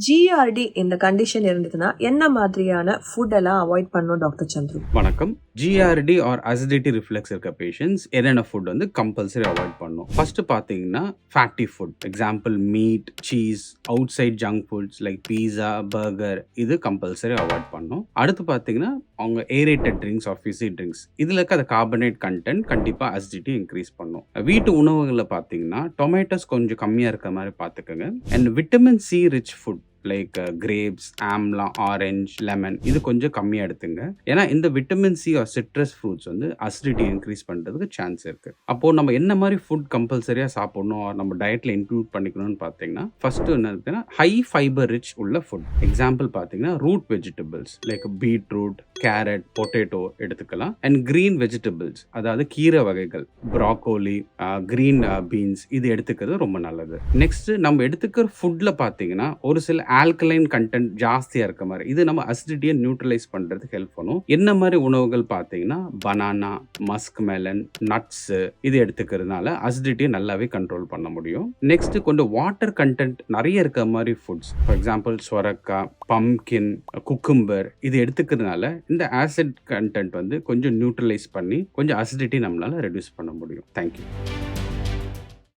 GRT இந்த condition இருந்ததுன்னா என்ன மாதிரியான ஃபுட் எல்லாம் அவாய்ட் பண்ணணும் டாக்டர் சந்துரு? வணக்கம். ஜிஆர்டி ஆர் அசிடிட்டி ரிஃப்ளெக்ஸ் இருக்க பேஷண்ட்ஸ் என்னென்ன ஃபுட் வந்து கம்பல்சரி அவாய்ட் பண்ணணும்? ஃபர்ஸ்ட் பார்த்தீங்கன்னா fatty food, example meat, cheese, outside junk foods like pizza, burger, இது கம்பல்சரி அவாய்ட் பண்ணணும். அடுத்து பார்த்தீங்கன்னா அவங்க aerated drinks or fizzy drinks, இதில் இருக்க அந்த கார்பனேட் கண்டென்ட் கண்டிப்பாக அசிடிட்டி இன்க்ரீஸ் பண்ணும். வீட்டு உணவுகளில் பார்த்தீங்கன்னா டொமேட்டோஸ் கொஞ்சம் கம்மியாக இருக்க மாதிரி பார்த்துக்கோங்க. And vitamin C rich food like grapes, amla, orange, lemon, இது கொஞ்சம் கம்மியாக எடுத்துங்க. ஏன்னா இந்த vitamin C or citrus fruits வந்து அசிடிட்டி இன்க்ரீஸ் பண்ணுறதுக்கு சான்ஸ் இருக்குது. அப்போது நம்ம என்ன மாதிரி ஃபுட் கம்பல்சரியாக சாப்பிடணும் ஆர் நம்ம டயட்டில் இன்க்ளூட் பண்ணிக்கணும்னு பார்த்தீங்கன்னா ஃபர்ஸ்ட் என்ன இருக்குன்னா ஹை ஃபைபர் ரிச் உள்ள ஃபுட். எக்ஸாம்பிள் பார்த்தீங்கன்னா root vegetables like beetroot, carrot, potato எடுத்துக்கலாம். அண்ட் கிரீன் வெஜிடபிள்ஸ், அதாவது கீரை வகைகள், ப்ராக்கோலி, கிரீன் பீன்ஸ், இது எடுத்துக்கிறது ரொம்ப நல்லது. நெக்ஸ்ட் நம்ம எடுத்துக்கிற ஃபுட்ல பார்த்தீங்கன்னா ஒரு சில ஆல்கலைன் கண்டென்ட் ஜாஸ்தியா இருக்க மாதிரி, இது நம்ம அசிடிட்டியை நியூட்ரலைஸ் பண்றதுக்கு ஹெல்ப் பண்ணும். என்ன மாதிரி உணவுகள் பார்த்தீங்கன்னா பனானா, மஸ்க் மெலன், நட்ஸ், இது எடுத்துக்கிறதுனால அசிடிட்டியை நல்லாவே கண்ட்ரோல் பண்ண முடியும். நெக்ஸ்ட் கொஞ்சம் வாட்டர் கண்டென்ட் நிறைய இருக்க மாதிரி ஃபுட்ஸ், ஃபார் எக்ஸாம்பிள் சொரக்காய், பம்கின், குக்கும்பர், இது எடுத்துக்கிறதுனால இந்த ஆசிட் கண்டென்ட் வந்து கொஞ்சம் நியூட்ரலைஸ் பண்ணி கொஞ்சம் அசிடிட்டி நம்மளால ரெடியூஸ் பண்ண முடியும். தேங்க்யூ.